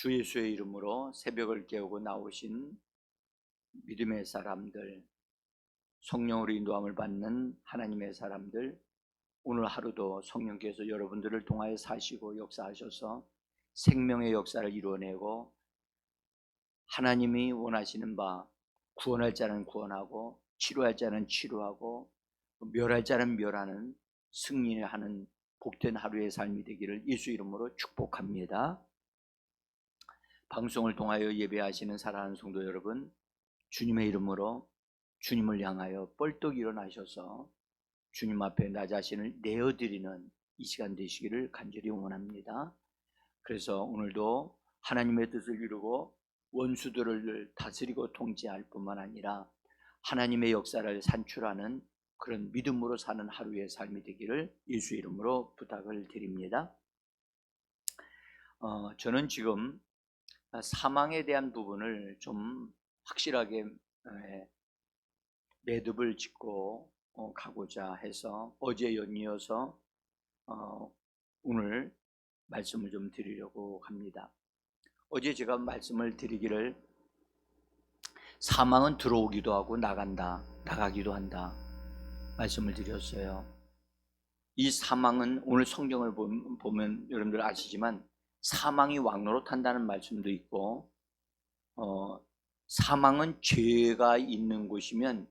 주 예수의 이름으로 새벽을 깨우고 나오신 믿음의 사람들, 성령으로 인도함을 받는 하나님의 사람들, 오늘 하루도 성령께서 여러분들을 통하여 사시고 역사하셔서 생명의 역사를 이루어내고 하나님이 원하시는 바 구원할 자는 구원하고 치료할 자는 치료하고 멸할 자는 멸하는 승리하는 복된 하루의 삶이 되기를 예수 이름으로 축복합니다. 방송을 통하여 예배하시는 사랑하는 성도 여러분, 주님의 이름으로 주님을 향하여 뻘떡 일어나셔서 주님 앞에 나 자신을 내어드리는 이 시간 되시기를 간절히 원합니다. 그래서 오늘도 하나님의 뜻을 이루고 원수들을 다스리고 통치할 뿐만 아니라 하나님의 역사를 산출하는 그런 믿음으로 사는 하루의 삶이 되기를 예수 이름으로 부탁을 드립니다. 저는 지금 사망에 대한 부분을 좀 확실하게 매듭을 짓고 가고자 해서 어제 연이어서 오늘 말씀을 좀 드리려고 합니다. 어제 제가 말씀을 드리기를 사망은 들어오기도 하고 나가기도 한다 말씀을 드렸어요. 이 사망은 오늘 성경을 보면 여러분들 아시지만 사망이 왕노릇한다는 말씀도 있고 사망은 죄가 있는 곳이면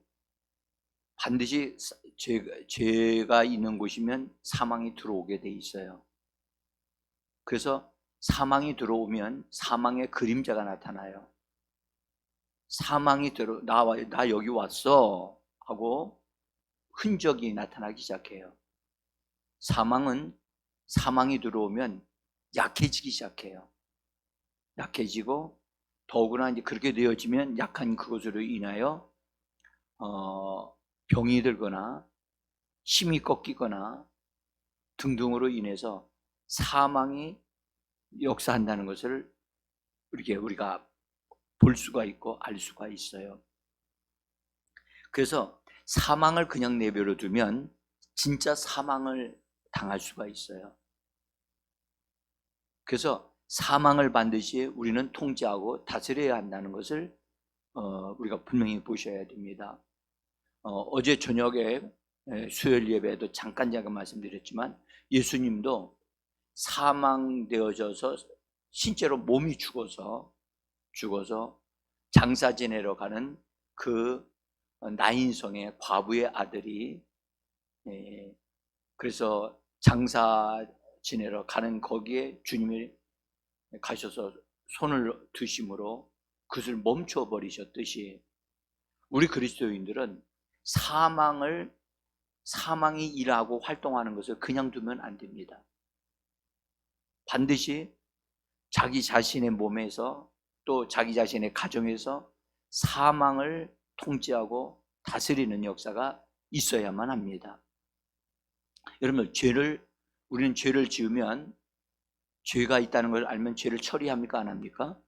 반드시 죄가 있는 곳이면 사망이 들어오게 돼 있어요. 그래서 사망이 들어오면 사망의 그림자가 나타나요. 사망이 나 여기 왔어 하고 흔적이 나타나기 시작해요. 사망이 들어오면 약해지기 시작해요. 약해지고 더구나 이제 그렇게 되어지면 약한 그것으로 인하여 병이 들거나 힘이 꺾이거나 등등으로 인해서 사망이 역사한다는 것을 우리가 볼 수가 있고 알 수가 있어요. 그래서 사망을 그냥 내버려 두면 진짜 사망을 당할 수가 있어요. 그래서 사망을 반드시 우리는 통제하고 다스려야 한다는 것을 우리가 분명히 보셔야 됩니다. 어제 저녁에 수요일 예배에도 잠깐 말씀드렸지만 예수님도 사망되어져서 실제로 몸이 죽어서 장사 지내러 가는 그 나인성의 과부의 아들이 그래서 장사 지내러 가는 거기에 주님이 가셔서 손을 드심으로 그것을 멈춰버리셨듯이 우리 그리스도인들은 사망이 일하고 활동하는 것을 그냥 두면 안 됩니다. 반드시 자기 자신의 몸에서 또 자기 자신의 가정에서 사망을 통제하고 다스리는 역사가 있어야만 합니다. 여러분, 우리는 죄를 지으면 죄가 있다는 걸 알면 죄를 처리합니까? 안 합니까?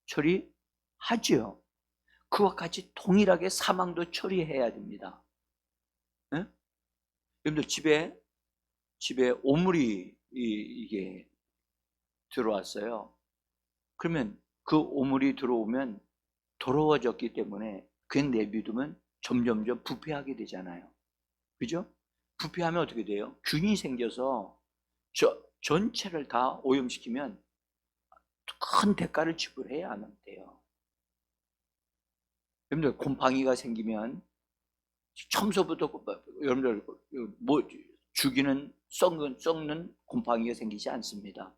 처리하죠. 그와 같이 동일하게 사망도 처리해야 됩니다. 네? 여러분들 집에 오물이 이게 들어왔어요. 그러면 그 오물이 들어오면 더러워졌기 때문에 그냥 내비두면 점점점 부패하게 되잖아요. 그죠? 부패하면 어떻게 돼요? 균이 생겨서 전체를 다 오염시키면 큰 대가를 지불해야 하는 돼요. 여러분들 곰팡이가 생기면 처음서부터 여러분들 죽이는 썩는 곰팡이가 생기지 않습니다.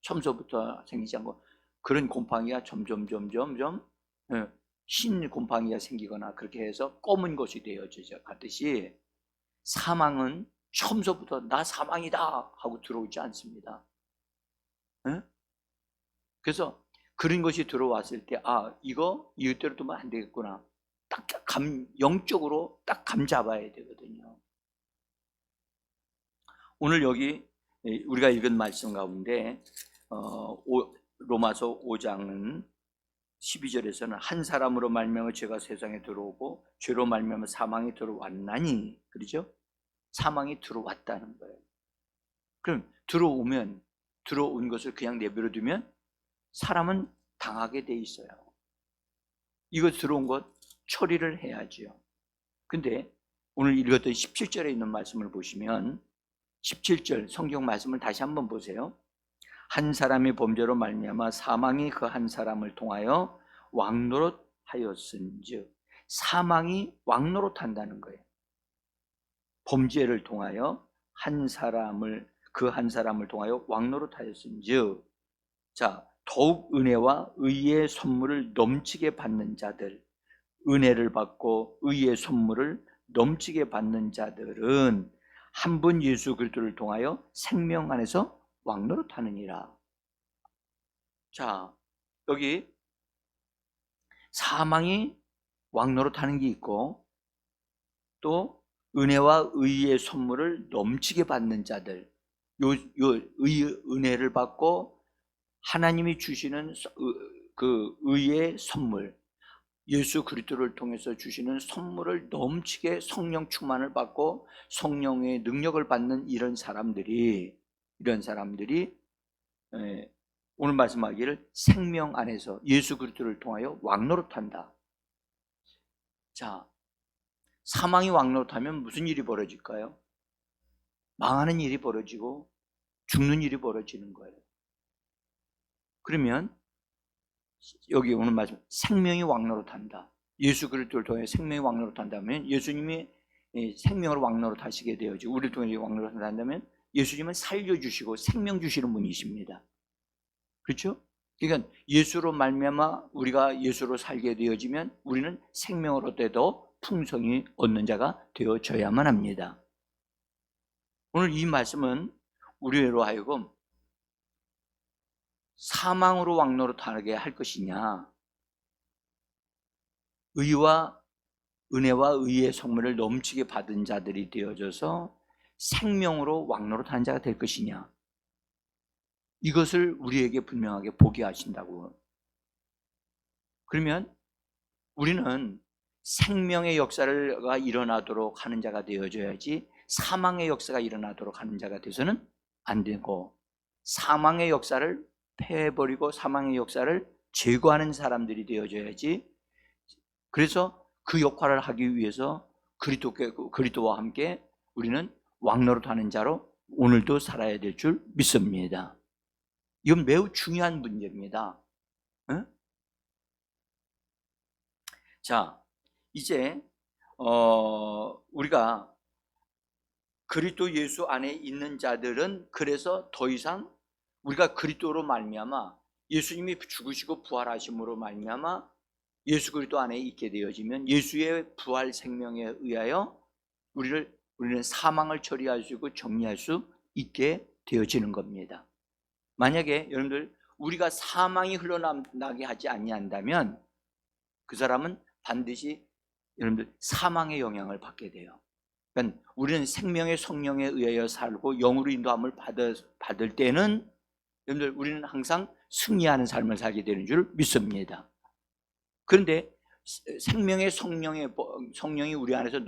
처음서부터 생기지 않고 그런 곰팡이가 점점 흰 곰팡이가 생기거나 그렇게 해서 검은 것이 되어져 가듯이 사망은 처음서부터 나 사망이다 하고 들어오지 않습니다. 그래서 그런 것이 들어왔을 때 이것대로 두면 안 되겠구나. 딱 영적으로 딱 감잡아야 되거든요. 오늘 여기 우리가 읽은 말씀 가운데 로마서 5장은 12절에서는 한 사람으로 말미암아 죄가 세상에 들어오고 죄로 말미암아 사망이 들어왔나니, 그렇죠? 사망이 들어왔다는 거예요. 그럼 들어오면 들어온 것을 그냥 내버려 두면 사람은 당하게 돼 있어요. 이거 들어온 것 처리를 해야지요. 근데 오늘 읽었던 17절에 있는 말씀을 보시면 17절 성경 말씀을 다시 한번 보세요. 한 사람의 범죄로 말미암아 사망이 그 한 사람을 통하여 왕노릇하였은즉, 사망이 왕노릇한다는 거예요. 범죄를 통하여 그 한 사람을 통하여 왕노릇하였은즉, 자, 더욱 은혜와 의의 선물을 넘치게 받는 자들, 은혜를 받고 의의 선물을 넘치게 받는 자들은 한 분 예수 그리스도를 통하여 생명 안에서 왕노릇하느니라. 자, 여기 사망이 왕노릇하는 게 있고, 또 은혜와 의의 선물을 넘치게 받는 자들, 은혜를 받고 하나님이 주시는 그 의의 선물, 예수 그리스도를 통해서 주시는 선물을 넘치게 성령 충만을 받고 성령의 능력을 받는 이런 사람들이 오늘 말씀하기를 생명 안에서 예수 그리스도를 통하여 왕노릇한다. 자, 사망이 왕노릇하면 무슨 일이 벌어질까요? 망하는 일이 벌어지고 죽는 일이 벌어지는 거예요. 그러면 여기 오늘 말씀, 생명이 왕노릇한다. 예수 그리스도를 통해 생명이 왕노릇한다면, 예수님이 생명을 왕노릇하시게 되어지 우리를 통해 왕노릇한다면 예수님은 살려주시고 생명 주시는 분이십니다. 그렇죠? 그러니까 예수로 말미암아 우리가 예수로 살게 되어지면 우리는 생명을 얻어도 풍성히 얻는 자가 되어져야만 합니다. 오늘 이 말씀은 우리로 하여금 사망으로 왕노릇하게 할 것이냐, 은혜와 의의 선물을 넘치게 받은 자들이 되어져서 생명으로 왕노릇하는 자가 될 것이냐, 이것을 우리에게 분명하게 보게 하신다고. 그러면 우리는 생명의 역사가 일어나도록 하는 자가 되어져야지 사망의 역사가 일어나도록 하는 자가 돼서는 안 되고, 사망의 역사를 패해버리고 사망의 역사를 제거하는 사람들이 되어져야지. 그래서 그 역할을 하기 위해서 그리스도와 함께 우리는 왕노릇하는 자로 오늘도 살아야 될 줄 믿습니다. 이건 매우 중요한 문제입니다. 응? 자, 이제 우리가 그리스도 예수 안에 있는 자들은 그래서 더 이상 우리가 그리스도로 말미암아 예수님이 죽으시고 부활하심으로 말미암아 예수 그리스도 안에 있게 되어지면 예수의 부활 생명에 의하여 우리는 사망을 처리할 수 있고 정리할 수 있게 되어지는 겁니다. 만약에 여러분들 우리가 사망이 흘러나게 하지 아니한다면 그 사람은 반드시 여러분들 사망의 영향을 받게 돼요. 그러니까 우리는 생명의 성령에 의하여 살고 영으로 인도함을 받을 때는 여러분들 우리는 항상 승리하는 삶을 살게 되는 줄 믿습니다. 그런데 생명의 성령이 우리 안에서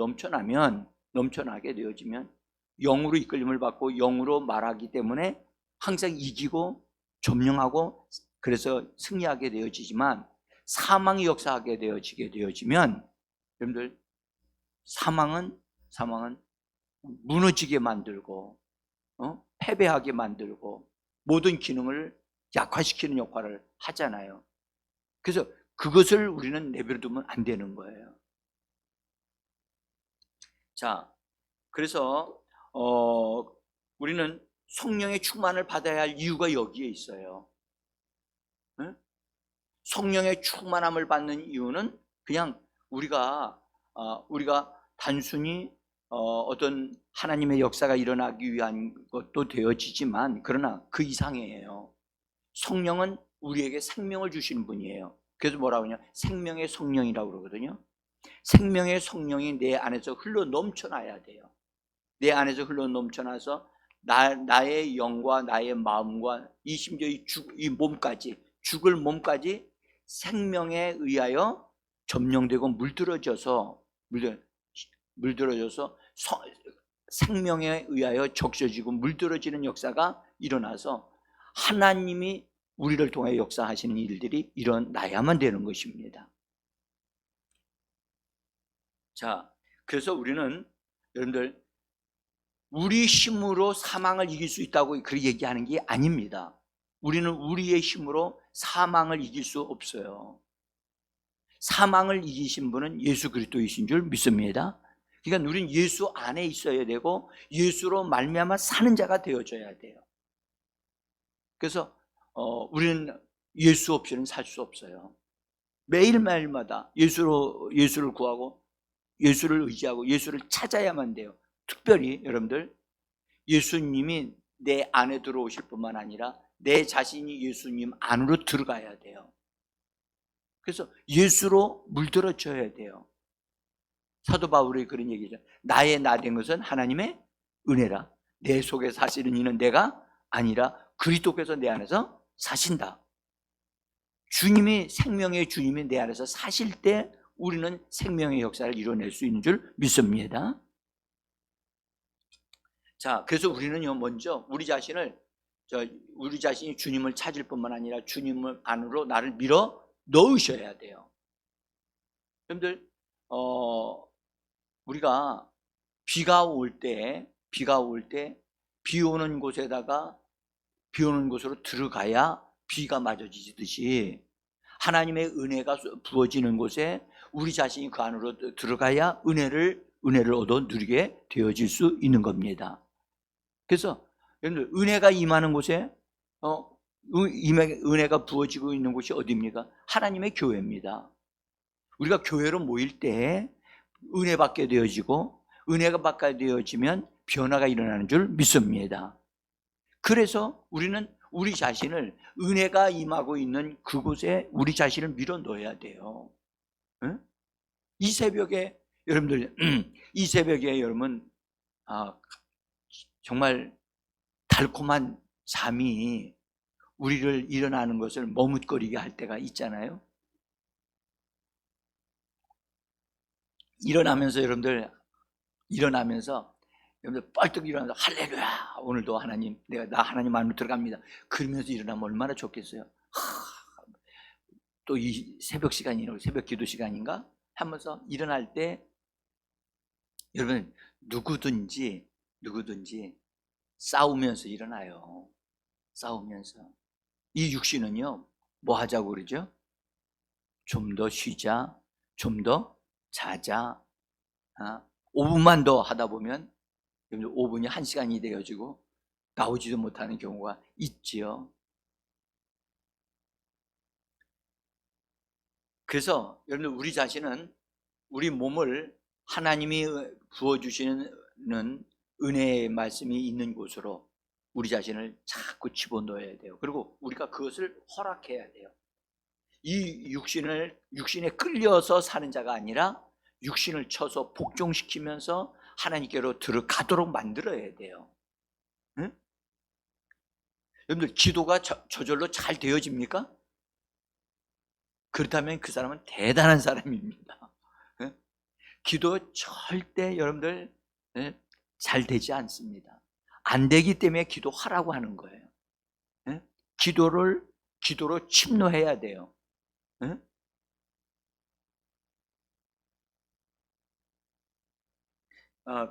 넘쳐나게 되어지면 영으로 이끌림을 받고 영으로 말하기 때문에 항상 이기고 점령하고 그래서 승리하게 되어지지만, 사망이 역사하게 되어지면 여러분들 사망은 무너지게 만들고 패배하게 만들고 모든 기능을 약화시키는 역할을 하잖아요. 그래서 그것을 우리는 내버려 두면 안 되는 거예요. 자, 그래서 우리는 성령의 충만을 받아야 할 이유가 여기에 있어요. 성령의 충만함을 받는 이유는 그냥 우리가 단순히 어떤 하나님의 역사가 일어나기 위한 것도 되어지지만, 그러나 그 이상이에요. 성령은 우리에게 생명을 주시는 분이에요. 그래서 뭐라고 하냐, 생명의 성령이라고 그러거든요. 생명의 성령이 내 안에서 흘러 넘쳐나야 돼요. 내 안에서 흘러 넘쳐나서 나의 영과 나의 마음과 심지어 이 몸까지, 죽을 몸까지 생명에 의하여 점령되고 물들어져서 생명에 의하여 적셔지고 물들어지는 역사가 일어나서 하나님이 우리를 통해 역사하시는 일들이 일어나야만 되는 것입니다. 자, 그래서 우리는 여러분들 우리 힘으로 사망을 이길 수 있다고 그렇게 얘기하는 게 아닙니다. 우리는 우리의 힘으로 사망을 이길 수 없어요. 사망을 이기신 분은 예수 그리스도이신 줄 믿습니다. 그러니까 우리는 예수 안에 있어야 되고 예수로 말미암아 사는 자가 되어져야 돼요. 그래서 우리는 예수 없이는 살 수 없어요. 매일매일마다 예수를 구하고 예수를 의지하고 예수를 찾아야만 돼요. 특별히 여러분들 예수님이 내 안에 들어오실 뿐만 아니라 내 자신이 예수님 안으로 들어가야 돼요. 그래서 예수로 물들어져야 돼요. 사도 바울이 그런 얘기죠. 나의 나 된 것은 하나님의 은혜라. 내 속에 사시는 이는 내가 아니라 그리스도께서 내 안에서 사신다. 주님이 생명의 주님이 내 안에서 사실 때 우리는 생명의 역사를 이뤄낼 수 있는 줄 믿습니다. 자, 그래서 우리는요 먼저 우리 자신이 주님을 찾을 뿐만 아니라 주님을 안으로 나를 밀어 넣으셔야 돼요. 여러분들 우리가 비가 올 때 비 오는 곳으로 들어가야 비가 맞아지듯이 하나님의 은혜가 부어지는 곳에 우리 자신이 그 안으로 들어가야 은혜를 얻어 누리게 되어질 수 있는 겁니다. 그래서 여러분들 은혜가 임하는 곳에 은혜가 부어지고 있는 곳이 어디입니까? 하나님의 교회입니다. 우리가 교회로 모일 때 은혜 받게 되어지고 은혜가 받게 되어지면 변화가 일어나는 줄 믿습니다. 그래서 우리는 우리 자신을 은혜가 임하고 있는 그곳에 우리 자신을 밀어 넣어야 돼요. 응? 이 새벽에 여러분들 여러분 정말 달콤한 잠이 우리를 일어나는 것을 머뭇거리게 할 때가 있잖아요. 여러분들 뻘떡 일어나서 할렐루야 오늘도 하나님 나 하나님 안으로 들어갑니다 그러면서 일어나면 얼마나 좋겠어요. 또 이 새벽 시간이라고 새벽 기도 시간인가 하면서 일어날 때 여러분 누구든지 싸우면서 일어나요. 싸우면서 이 육신은요 뭐 하자고 그러죠? 좀 더 쉬자, 좀 더 자자. 5분만 더 하다 보면 5분이 1시간이 되어지고 나오지도 못하는 경우가 있지요. 그래서 여러분 우리 자신은 우리 몸을 하나님이 부어주시는 은혜의 말씀이 있는 곳으로 우리 자신을 자꾸 집어넣어야 돼요. 그리고 우리가 그것을 허락해야 돼요. 이 육신에 끌려서 사는 자가 아니라 육신을 쳐서 복종시키면서 하나님께로 들어가도록 만들어야 돼요. 응? 여러분들 기도가 저절로 잘 되어집니까? 그렇다면 그 사람은 대단한 사람입니다. 응? 기도 절대 여러분들 잘 되지 않습니다. 안 되기 때문에 기도하라고 하는 거예요. 응? 기도로 침노해야 돼요. 응?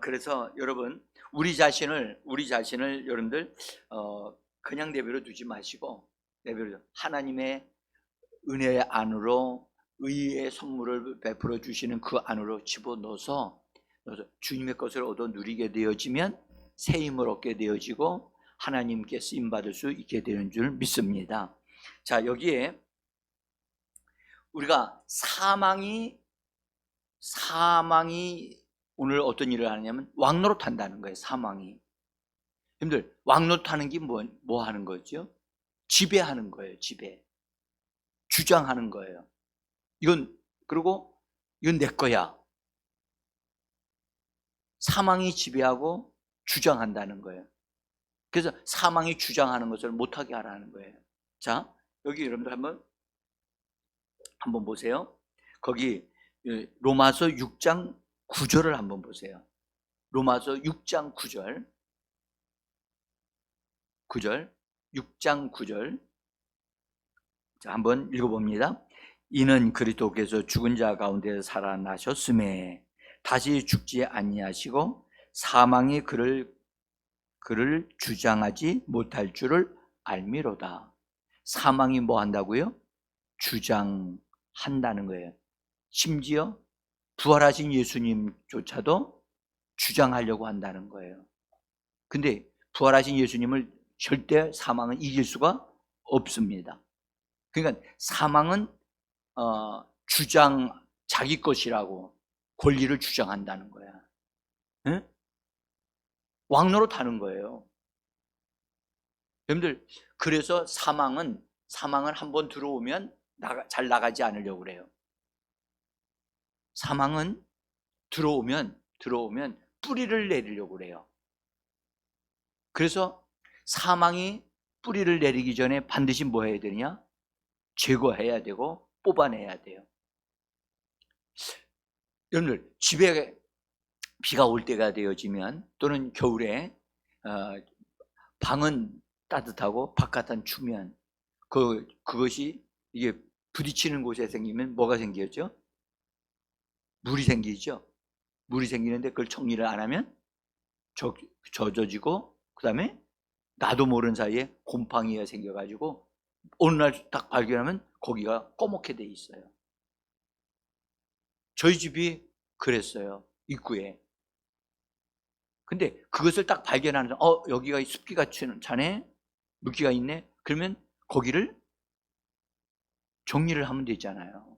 그래서 여러분 우리 자신을 여러분들 그냥 내버려 두지 마시고 하나님의 은혜 안으로 의의 선물을 베풀어 주시는 그 안으로 집어넣어서 주님의 것을 얻어 누리게 되어지면 새 힘을 얻게 되어지고 하나님께 쓰임 받을 수 있게 되는 줄 믿습니다. 자, 여기에 우리가 사망이 오늘 어떤 일을 하느냐면 왕노릇 한다는 거예요. 사망이. 여러분들 왕노릇 하는 게 뭐 하는 거죠? 지배하는 거예요. 주장하는 거예요. 그리고 이건 내 거야. 사망이 지배하고 주장한다는 거예요. 그래서 사망이 주장하는 것을 못하게 하라는 거예요. 자, 여기 여러분들 한번 보세요. 거기 로마서 6장 9절을 한번 보세요. 로마서 6장 9절. 6장 9절. 자, 한번 읽어봅니다. 이는 그리스도께서 죽은 자 가운데 살아나셨음에 다시 죽지 아니하시고 사망이 그를 주장하지 못할 줄을 알미로다. 사망이 뭐 한다고요? 주장한다는 거예요. 심지어 부활하신 예수님조차도 주장하려고 한다는 거예요. 근데 부활하신 예수님을 절대 사망은 이길 수가 없습니다. 그러니까 사망은 자기 것이라고 권리를 주장한다는 거야. 응? 왕노릇 하는 거예요. 여러분들, 그래서 사망은 한번 들어오면 잘 나가지 않으려고 그래요. 사망은 들어오면 뿌리를 내리려고 그래요. 그래서 사망이 뿌리를 내리기 전에 반드시 뭐 해야 되냐? 제거해야 되고 뽑아내야 돼요. 여러분들, 집에 비가 올 때가 되어지면 또는 겨울에 방은 따뜻하고 바깥은 추면 그것이 이게 부딪히는 곳에 생기면 뭐가 생기죠? 물이 생기죠. 물이 생기는데 그걸 정리를 안 하면 젖어지고, 그 다음에 나도 모르는 사이에 곰팡이가 생겨가지고 어느 날 딱 발견하면 거기가 꺼멓게 돼 있어요. 저희 집이 그랬어요. 입구에. 근데 그것을 딱 발견하는, 여기가 습기가 차네, 물기가 있네. 그러면 거기를 정리를 하면 되잖아요.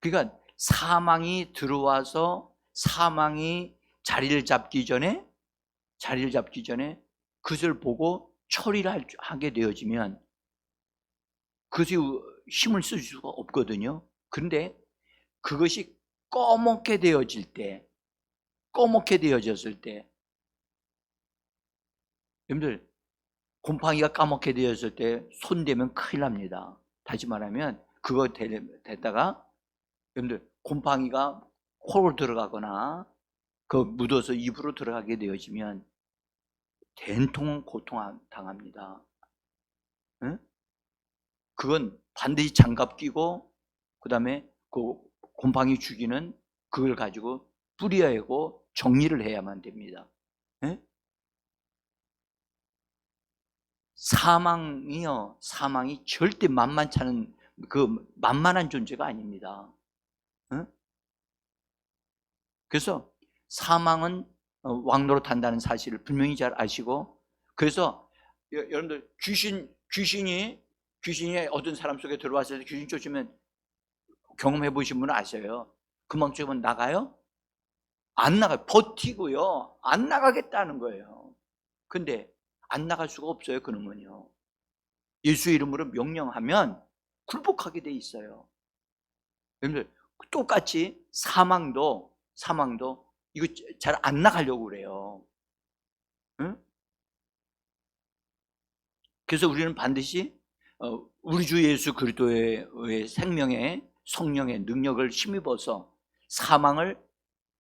그러니까 사망이 들어와서 사망이 자리를 잡기 전에 그것을 보고 처리를 하게 되어지면 그것이 힘을 쓸 수가 없거든요. 그런데 그것이 꺼멓게 되어졌을 때, 여러분들, 곰팡이가 까맣게 되었을 때 손대면 큰일 납니다. 다시 말하면 그거 됐다가 여러분들, 곰팡이가 코로 들어가거나 묻어서 입으로 들어가게 되어지면 된통 고통 당합니다. 응? 그건 반드시 장갑 끼고, 그 다음에 그 곰팡이 죽이는 그걸 가지고 뿌려야고 정리를 해야만 됩니다. 응? 사망이 절대 만만치 않은 만만한 존재가 아닙니다. 응? 그래서 사망은 왕노릇한다는 사실을 분명히 잘 아시고, 그래서 여러분들, 귀신이 어떤 사람 속에 들어왔을 때 귀신 쫓으면 경험해 보신 분은 아셔요. 금방 쫓으면 나가요? 안 나가요. 버티고요. 안 나가겠다는 거예요. 근데 안 나갈 수가 없어요. 그놈은요. 예수의 이름으로 명령하면 굴복하게 돼 있어요. 여러분들, 똑같이 사망도 이거 잘 안 나가려고 그래요. 응? 그래서 우리는 반드시 우리 주 예수 그리스도의 생명의 성령의 능력을 힘입어서 사망을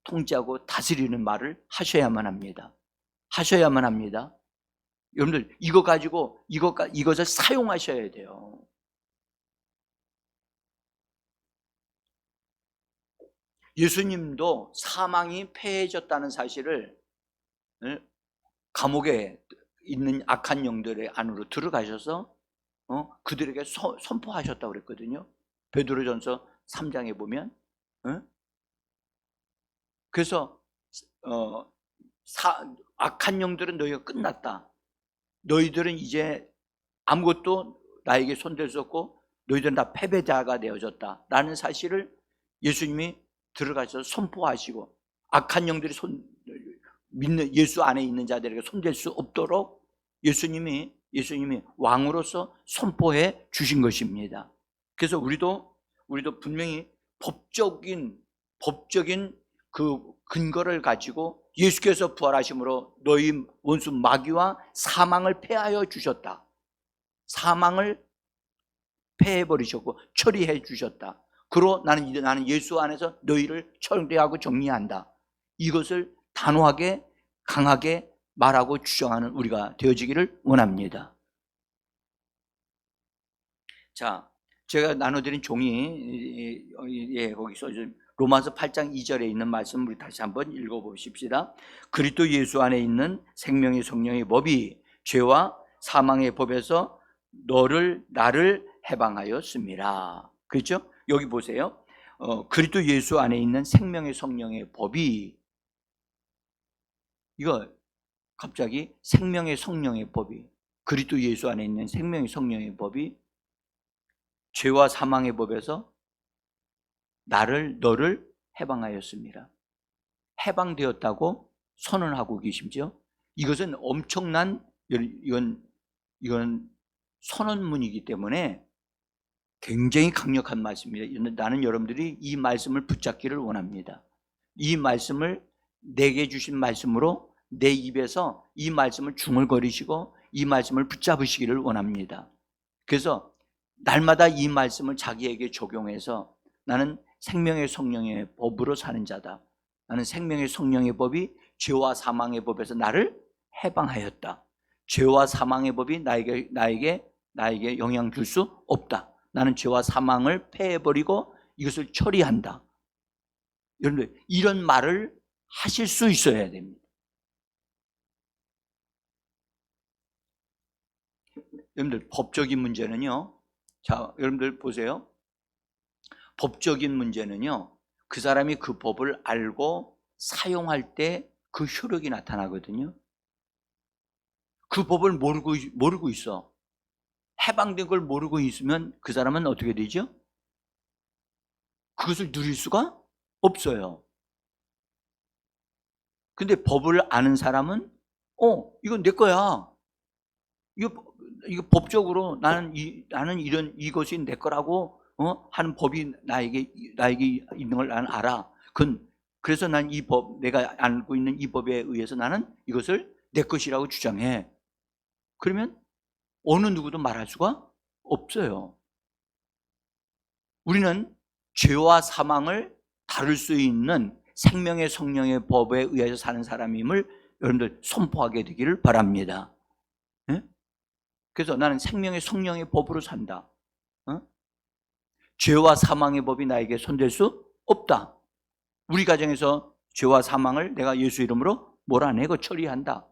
통제하고 다스리는 말을 하셔야만 합니다. 여러분들, 이거 가지고 이것을 사용하셔야 돼요. 예수님도 사망이 패해졌다는 사실을 감옥에 있는 악한 영들의 안으로 들어가셔서 그들에게 선포하셨다고 그랬거든요. 베드로전서 3장에 보면. 그래서 악한 영들은 너희가 끝났다. 너희들은 이제 아무것도 나에게 손댈 수 없고 너희들은 다 패배자가 되어졌다 라는 사실을 예수님이 들어가셔서 선포하시고, 악한 영들이 믿는 예수 안에 있는 자들에게 손댈 수 없도록 예수님이 왕으로서 선포해 주신 것입니다. 그래서 우리도 분명히 법적인 그 근거를 가지고 예수께서 부활하심으로 너희 원수 마귀와 사망을 패하여 주셨다. 사망을 패해버리셨고 처리해 주셨다. 그로 나는 예수 안에서 너희를 처리하고 정리한다. 이것을 단호하게 강하게 말하고 주장하는 우리가 되어지기를 원합니다. 자, 제가 나눠드린 종이 거기 써져 로마서 8장 2절에 있는 말씀 우리 다시 한번 읽어보십시다. 그리스도 예수 안에 있는 생명의 성령의 법이 죄와 사망의 법에서 나를 해방하였습니다. 그렇죠? 여기 보세요. 그리스도 예수 안에 있는 생명의 성령의 법이, 이거 갑자기 생명의 성령의 법이, 그리스도 예수 안에 있는 생명의 성령의 법이 죄와 사망의 법에서 너를 해방하였습니다. 해방되었다고 선언하고 계시죠? 이것은 엄청난, 이건 선언문이기 때문에 굉장히 강력한 말씀입니다. 나는 여러분들이 이 말씀을 붙잡기를 원합니다. 이 말씀을 내게 주신 말씀으로 내 입에서 이 말씀을 중얼거리시고 이 말씀을 붙잡으시기를 원합니다. 그래서 날마다 이 말씀을 자기에게 적용해서 나는 생명의 성령의 법으로 사는 자다. 나는 생명의 성령의 법이 죄와 사망의 법에서 나를 해방하였다. 죄와 사망의 법이 나에게 영향 줄 수 없다. 나는 죄와 사망을 패해버리고 이것을 처리한다. 여러분들, 이런 말을 하실 수 있어야 됩니다. 여러분들, 법적인 문제는요, 자, 여러분들 보세요. 법적인 문제는요, 그 사람이 그 법을 알고 사용할 때 그 효력이 나타나거든요. 그 법을 모르고 있어. 해방된 걸 모르고 있으면 그 사람은 어떻게 되죠? 그것을 누릴 수가 없어요. 근데 법을 아는 사람은 이건 내 거야. 이거 법적으로 나는 이것이 내 거라고 하는 법이 나에게 있는 걸 나는 알아. 그래서 난 내가 알고 있는 이 법에 의해서 나는 이것을 내 것이라고 주장해. 그러면 어느 누구도 말할 수가 없어요. 우리는 죄와 사망을 다룰 수 있는 생명의 성령의 법에 의해서 사는 사람임을 여러분들 선포하게 되기를 바랍니다. 네? 그래서 나는 생명의 성령의 법으로 산다. 죄와 사망의 법이 나에게 손댈 수 없다. 우리 가정에서 죄와 사망을 내가 예수 이름으로 몰아내고 처리한다.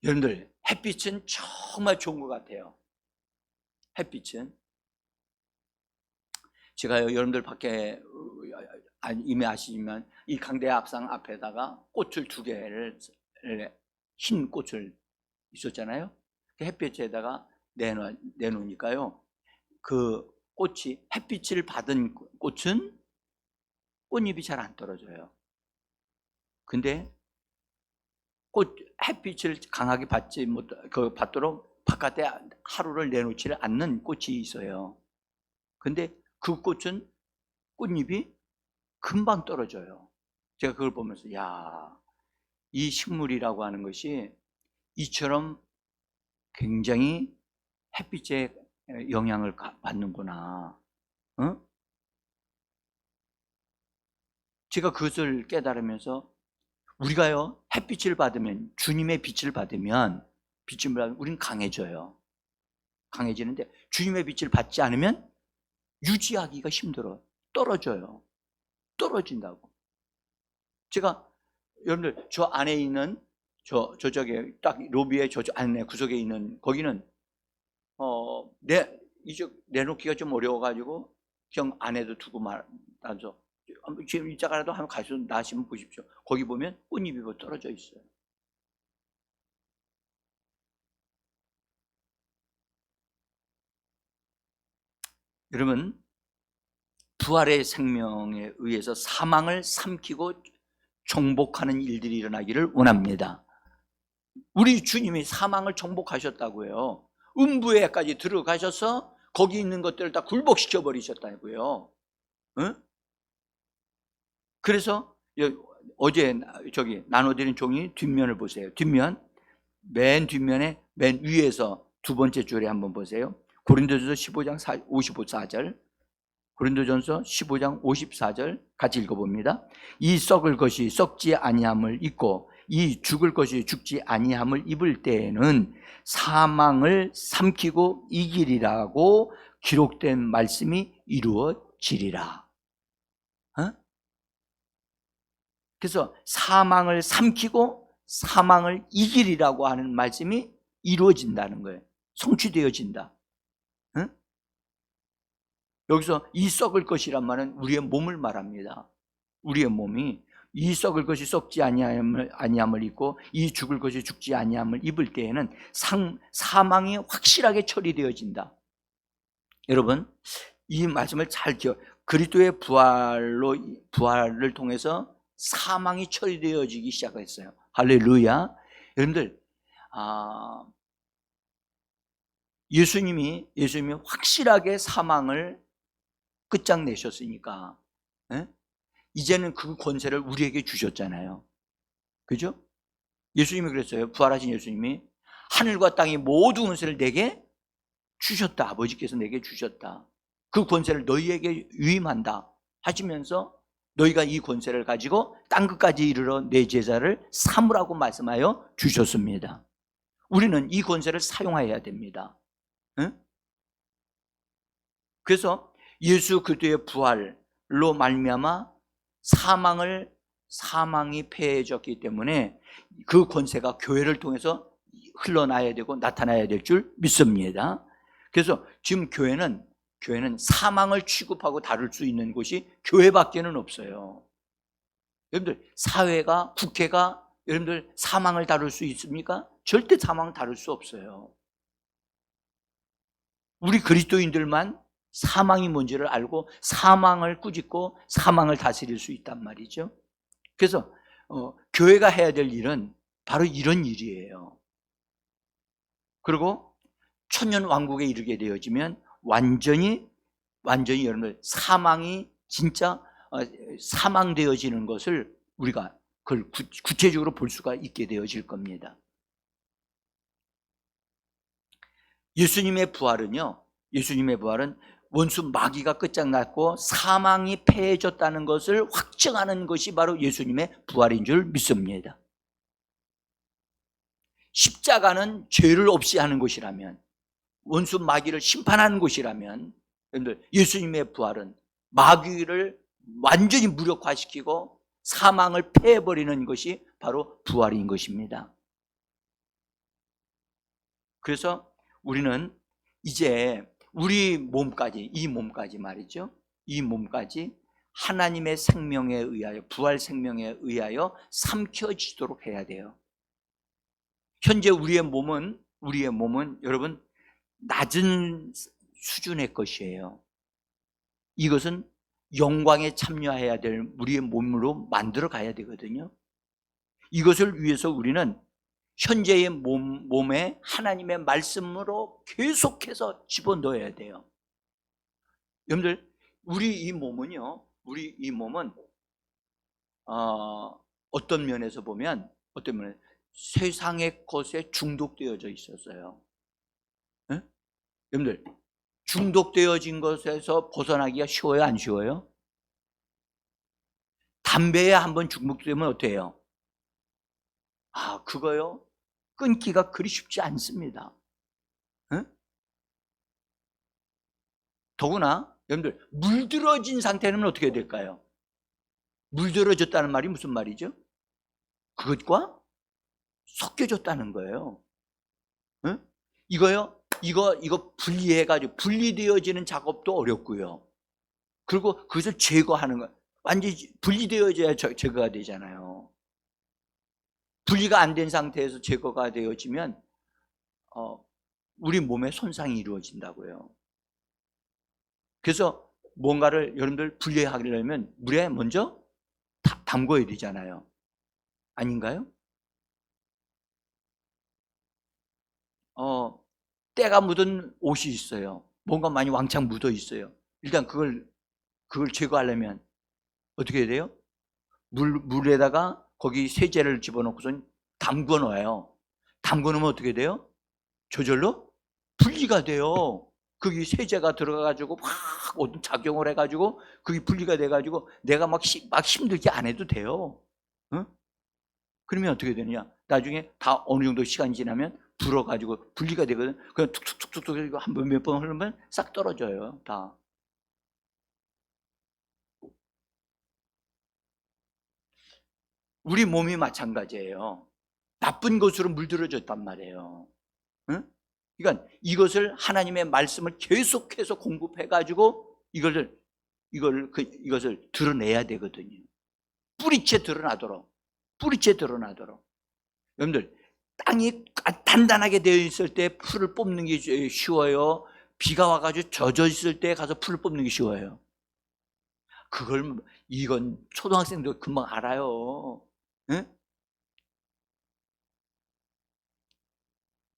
여러분들, 햇빛은 정말 좋은 것 같아요. 햇빛은 제가 여러분들 밖에 이미 아시지만 이 강대 앞상 앞에다가 꽃을 2개를, 흰 꽃을 있었잖아요. 햇빛에다가 내놓으니까요, 그 꽃이, 햇빛을 받은 꽃은 꽃잎이 잘 안 떨어져요. 근데 햇빛을 강하게 받도록 바깥에 하루를 내놓지 않는 꽃이 있어요. 근데 그 꽃잎이 금방 떨어져요. 제가 그걸 보면서, 이 식물이라고 하는 것이 이처럼 굉장히 햇빛에 영향을 받는구나. 제가 그것을 깨달으면서, 우리가요, 햇빛을 받으면, 주님의 빛을 받으면 우리는 강해져요. 강해지는데, 주님의 빛을 받지 않으면 유지하기가 힘들어요. 떨어진다고. 제가 여러분들, 저 안에 있는 저쪽에 딱 로비의 저 안에 구석에 있는 거기는 내놓기가 좀 어려워가지고 그냥 안에도 두고 말아서 지금 이자가라도 한번 가서 나시면 보십시오. 거기 보면 꽃잎이 떨어져 있어요. 여러분, 부활의 생명에 의해서 사망을 삼키고 정복하는 일들이 일어나기를 원합니다. 우리 주님이 사망을 정복하셨다고요. 음부에까지 들어가셔서 거기 있는 것들을 다 굴복시켜 버리셨다고요. 그래서 어제 나눠드린 종이 뒷면을 보세요. 맨 뒷면에 맨 위에서 2번째 줄에 한번 보세요. 고린도전서 15장 54절. 고린도전서 15장 54절 같이 읽어봅니다. 이 썩을 것이 썩지 아니함을 입고 이 죽을 것이 죽지 아니함을 입을 때에는 사망을 삼키고 이기리라고 기록된 말씀이 이루어지리라. 그래서 사망을 삼키고 사망을 이기리라고 하는 말씀이 이루어진다는 거예요. 성취되어진다. 여기서 이 썩을 것이란 말은 우리의 몸을 말합니다. 우리의 몸이 이 썩을 것이 썩지 아니함을 입고 이 죽을 것이 죽지 아니함을 입을 때에는 사망이 확실하게 처리되어진다. 여러분, 이 말씀을 잘 그리스도의 부활을 통해서 사망이 처리되어지기 시작했어요. 할렐루야. 여러분들, 예수님이 확실하게 사망을 끝장내셨으니까 이제는 그 권세를 우리에게 주셨잖아요. 그죠? 예수님이 그랬어요. 부활하신 예수님이 하늘과 땅이 모든 권세를 내게 주셨다. 아버지께서 내게 주셨다. 그 권세를 너희에게 위임한다 하시면서 너희가 이 권세를 가지고 땅끝까지 이르러 내 제자를 삼으라고 말씀하여 주셨습니다. 우리는 이 권세를 사용해야 됩니다. 그래서 예수 그리스도의 부활로 말미암아 사망이 패해졌기 때문에 그 권세가 교회를 통해서 흘러나야 되고 나타나야 될 줄 믿습니다. 그래서 지금 교회는 사망을 취급하고 다룰 수 있는 곳이 교회밖에는 없어요. 여러분들, 사회가, 국회가 여러분들 사망을 다룰 수 있습니까? 절대 사망을 다룰 수 없어요. 우리 그리스도인들만 사망이 뭔지를 알고 사망을 꾸짖고 사망을 다스릴 수 있단 말이죠. 그래서 교회가 해야 될 일은 바로 이런 일이에요. 그리고 천년왕국에 이르게 되어지면 완전히 여러분들 사망이 진짜 사망되어지는 것을 우리가 그걸 구체적으로 볼 수가 있게 되어질 겁니다. 예수님의 부활은 원수 마귀가 끝장났고 사망이 패해졌다는 것을 확증하는 것이 바로 예수님의 부활인 줄 믿습니다. 십자가는 죄를 없이 하는 것이라면, 원수 마귀를 심판하는 것이라면, 여러분들, 예수님의 부활은 마귀를 완전히 무력화시키고 사망을 패해버리는 것이 바로 부활인 것입니다. 그래서 우리는 이제 우리 몸까지, 이 몸까지 말이죠. 이 몸까지 하나님의 생명에 의하여, 부활 생명에 의하여 삼켜지도록 해야 돼요. 현재 우리의 몸은 여러분 낮은 수준의 것이에요. 이것은 영광에 참여해야 될 우리의 몸으로 만들어 가야 되거든요. 이것을 위해서 우리는 현재의 몸에 하나님의 말씀으로 계속해서 집어넣어야 돼요. 여러분들, 우리 이 몸은 어떤 면에서 보면 세상의 것에 중독되어져 있었어요. 네? 여러분들, 중독되어진 것에서 벗어나기가 쉬워요, 안 쉬워요? 담배에 한번 중독되면 어때요? 그거요? 끊기가 그리 쉽지 않습니다. 더구나 여러분들, 물들어진 상태는 어떻게 될까요? 물들어졌다는 말이 무슨 말이죠? 그것과 섞여졌다는 거예요. 이거 분리해가지고 분리되어지는 작업도 어렵고요. 그리고 그것을 제거하는 거, 완전히 분리되어져야 제거가 되잖아요. 분리가 안 된 상태에서 제거가 되어지면 우리 몸에 손상이 이루어진다고요. 그래서 뭔가를 여러분들 분리하려면 물에 먼저 담궈야 되잖아요. 아닌가요? 때가 묻은 옷이 있어요. 뭔가 많이 왕창 묻어 있어요. 일단 그걸 제거하려면 어떻게 해야 돼요? 물에다가 거기 세제를 집어넣고선 담궈 놓아요. 담궈 놓으면 어떻게 돼요? 저절로 분리가 돼요. 거기 세제가 들어가가지고 막 어떤 작용을 해가지고 그게 분리가 돼가지고 내가 막 힘들게 안 해도 돼요. 응? 그러면 어떻게 되느냐? 나중에 다 어느 정도 시간이 지나면 불어가지고 분리가 되거든. 그냥 툭툭툭툭 한번 몇 번 흐르면 싹 떨어져요. 다. 우리 몸이 마찬가지예요. 나쁜 것으로 물들어졌단 말이에요. 응? 그러니까 이것을 하나님의 말씀을 계속해서 공급해가지고 이것을 드러내야 되거든요. 뿌리째 드러나도록. 뿌리째 드러나도록. 여러분들, 땅이 단단하게 되어 있을 때 풀을 뽑는 게 쉬워요? 비가 와가지고 젖어 있을 때 가서 풀을 뽑는 게 쉬워요? 이건 초등학생도 금방 알아요. 응?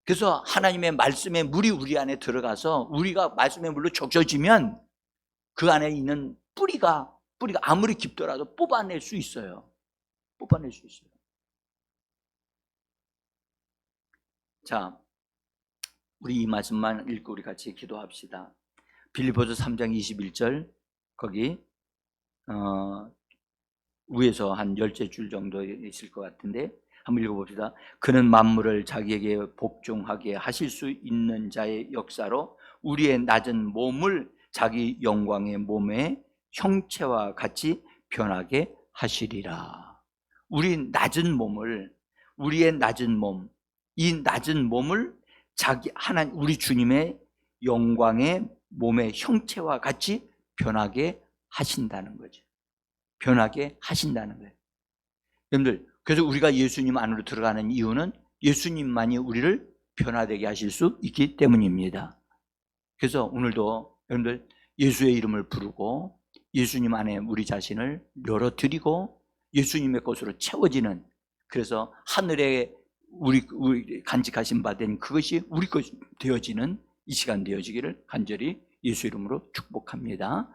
그래서 하나님의 말씀의 물이 우리 안에 들어가서 우리가 말씀의 물로 적셔지면 그 안에 있는 뿌리가 아무리 깊더라도 뽑아낼 수 있어요. 뽑아낼 수 있어요. 자, 우리 이 말씀만 읽고 우리 같이 기도합시다. 빌립보서 3장 21절 거기 위에서 한 10줄 정도 있을 것 같은데 한번 읽어봅시다. 그는 만물을 자기에게 복종하게 하실 수 있는 자의 역사로 우리의 낮은 몸을 자기 영광의 몸의 형체와 같이 변하게 하시리라. 우리의 낮은 몸을 이 낮은 몸을 우리 주님의 영광의 몸의 형체와 같이 변하게 하신다는 거죠. 변하게 하신다는 거예요. 여러분들, 그래서 우리가 예수님 안으로 들어가는 이유는 예수님만이 우리를 변화되게 하실 수 있기 때문입니다. 그래서 오늘도 여러분들 예수의 이름을 부르고 예수님 안에 우리 자신을 열어드리고 예수님의 것으로 채워지는, 그래서 하늘에 우리 간직하신 바 된 그것이 우리 것이 되어지는 이 시간 되어지기를 간절히 예수 이름으로 축복합니다.